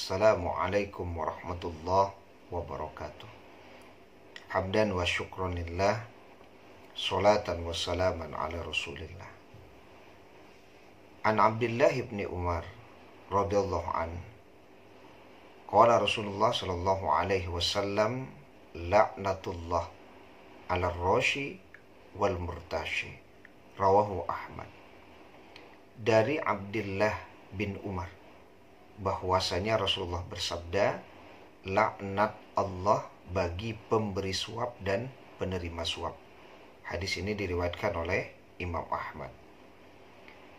Assalamualaikum warahmatullahi wabarakatuh. Hamdan wa syukronillah, salatan wa salaman ala rasulillah. An Abdullah ibn Umar radhiyallahu an qala Rasulullah sallallahu alaihi wasallam, la'natullah ala rashi wal murtashi, rawahu Ahmad. Dari Abdullah bin Umar bahwasanya Rasulullah bersabda, laknat Allah bagi pemberi suap dan penerima suap. Hadis ini diriwayatkan oleh Imam Ahmad.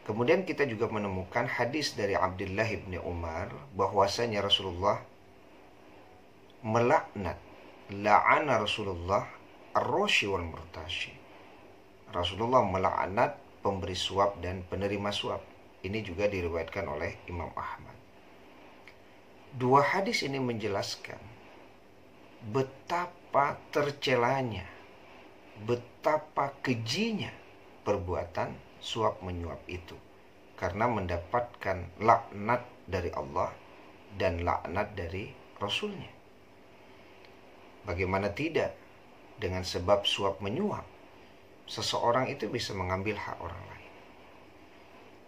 Kemudian kita juga menemukan hadis dari Abdullah bin Umar bahwasanya Rasulullah melaknat, la'ana Rasulullah ar-rashi wal murtashi. Rasulullah melaknat pemberi suap dan penerima suap. Ini juga diriwayatkan oleh Imam Ahmad. Dua hadis ini menjelaskan betapa tercelanya, betapa kejinya perbuatan suap menyuap itu, karena mendapatkan laknat dari Allah dan laknat dari Rasulnya. Bagaimana tidak, dengan sebab suap menyuap, seseorang itu bisa mengambil hak orang lain.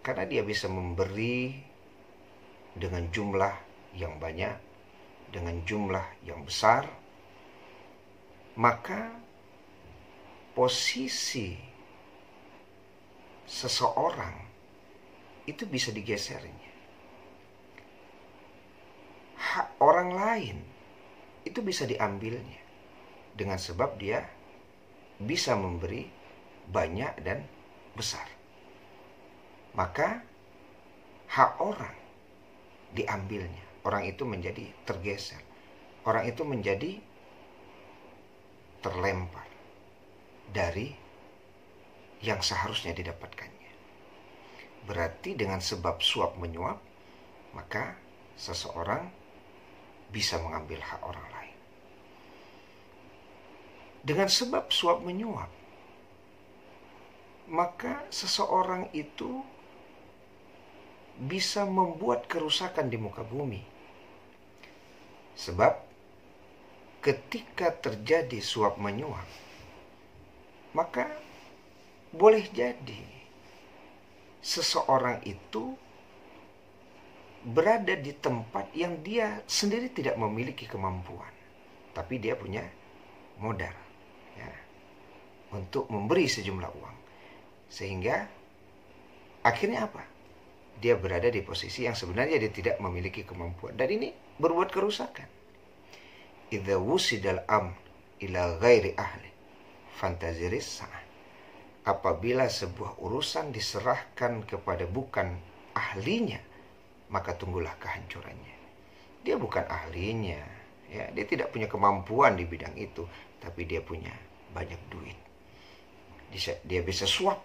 Karena dia bisa memberi dengan jumlah yang banyak, dengan jumlah yang besar, maka posisi seseorang itu bisa digesernya. Hak orang lain itu bisa diambilnya dengan sebab dia bisa memberi banyak dan besar. Maka hak orang diambilnya. Orang itu menjadi tergeser. Orang itu menjadi terlempar dari yang seharusnya didapatkannya. Berarti dengan sebab suap menyuap, maka seseorang bisa mengambil hak orang lain. Dengan sebab suap menyuap, maka seseorang itu bisa membuat kerusakan di muka bumi. Sebab ketika terjadi suap menyuap, maka boleh jadi seseorang itu berada di tempat yang dia sendiri tidak memiliki kemampuan, tapi dia punya modal ya, untuk memberi sejumlah uang. Sehingga akhirnya apa? Dia berada di posisi yang sebenarnya dia tidak memiliki kemampuan. Dan ini berbuat kerusakan. Idza wusidal amr ila ghairi ahli fantaziris sa'ah. Apabila sebuah urusan diserahkan kepada bukan ahlinya, maka tunggulah kehancurannya. Dia bukan ahlinya, ya, dia tidak punya kemampuan di bidang itu, tapi dia punya banyak duit. Dia bisa suap.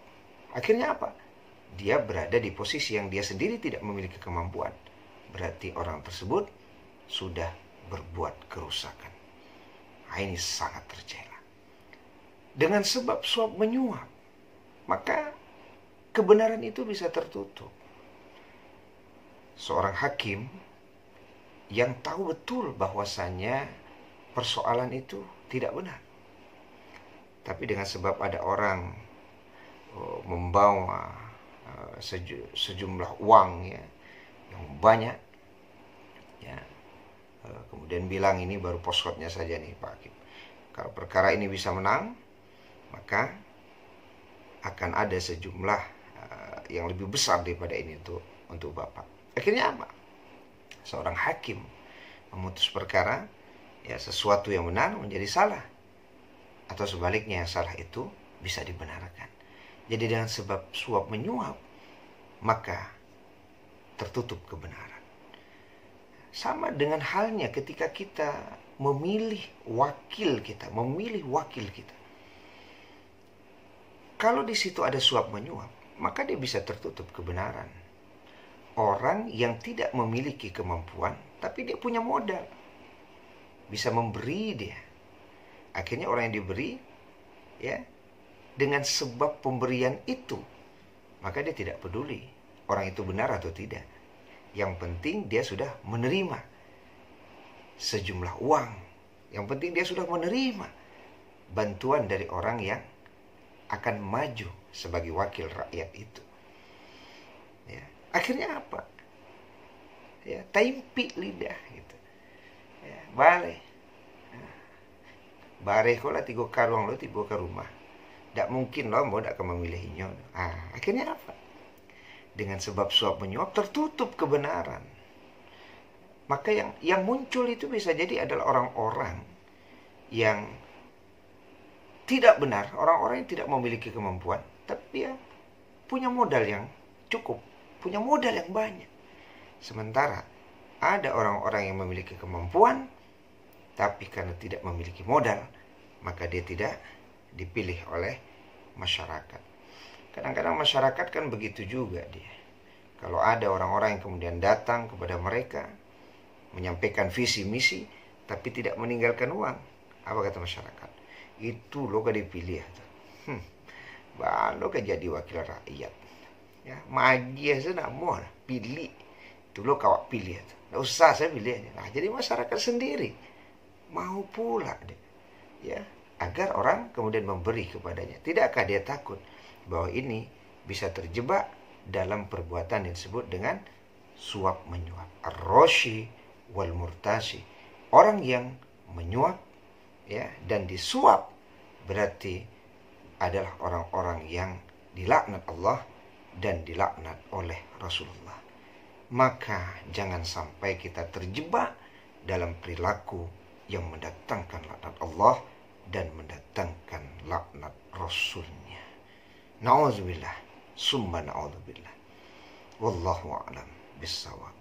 Akhirnya apa? Dia berada di posisi yang dia sendiri tidak memiliki kemampuan. Berarti orang tersebut sudah berbuat kerusakan. Nah, ini sangat tercela. Dengan sebab suap menyuap, maka kebenaran itu bisa tertutup. Seorang hakim yang tahu betul bahwasannya persoalan itu tidak benar, tapi dengan sebab ada orang membawa sejumlah uang ya, yang banyak ya, kemudian bilang ini baru poskotnya saja nih Pak Hakim, kalau perkara ini bisa menang, maka akan ada sejumlah yang lebih besar daripada ini untuk Bapak. Akhirnya apa? Seorang hakim memutus perkara, ya, sesuatu yang benar menjadi salah, atau sebaliknya yang salah itu bisa dibenarkan. Jadi dengan sebab suap menyuap, maka tertutup kebenaran. Sama dengan halnya ketika kita memilih wakil kita. Kalau di situ ada suap menyuap, maka dia bisa tertutup kebenaran. Orang yang tidak memiliki kemampuan, tapi dia punya modal, bisa memberi dia. Akhirnya orang yang diberi, ya, dengan sebab pemberian itu, maka dia tidak peduli orang itu benar atau tidak. Yang penting dia sudah menerima sejumlah uang. Yang penting dia sudah menerima bantuan dari orang yang akan maju sebagai wakil rakyat itu. Ya. Akhirnya apa? Ya, taimpi lidah gitu. Ya, balik. Bare ko lah tigo karuang lo tigo ke rumah. Tak mungkin lo mau tak memilihinya. Akhirnya apa? Dengan sebab suap menyuap tertutup kebenaran. Maka yang muncul itu bisa jadi adalah orang-orang yang tidak benar, orang-orang yang tidak memiliki kemampuan, tapi ya punya modal yang cukup, punya modal yang banyak. Sementara ada orang-orang yang memiliki kemampuan, tapi karena tidak memiliki modal, maka dia tidak dipilih oleh masyarakat. Kadang-kadang masyarakat kan begitu juga dia. Kalau ada orang-orang yang kemudian datang kepada mereka, menyampaikan visi misi, tapi tidak meninggalkan uang, apa kata masyarakat? Itu lo gak dipilih. Lo gak jadi wakil rakyat. Ya, magi aja nak mau pilih. Itu lo kawak pilih. Nggak usah saya pilih aja. Nah, jadi masyarakat sendiri mau pula deh. Ya, agar orang kemudian memberi kepadanya. Tidakkah dia takut bahwa ini bisa terjebak dalam perbuatan yang disebut dengan suap menyuap, ar-roshi wal murtasi. Orang yang menyuap ya dan disuap berarti adalah orang-orang yang dilaknat Allah dan dilaknat oleh Rasulullah. Maka jangan sampai kita terjebak dalam perilaku yang mendatangkan laknat Allah dan mendatangkan laknat Rasulnya. Na'udzubillah, summa na'udzubillah. Wallahu a'lam bissawab.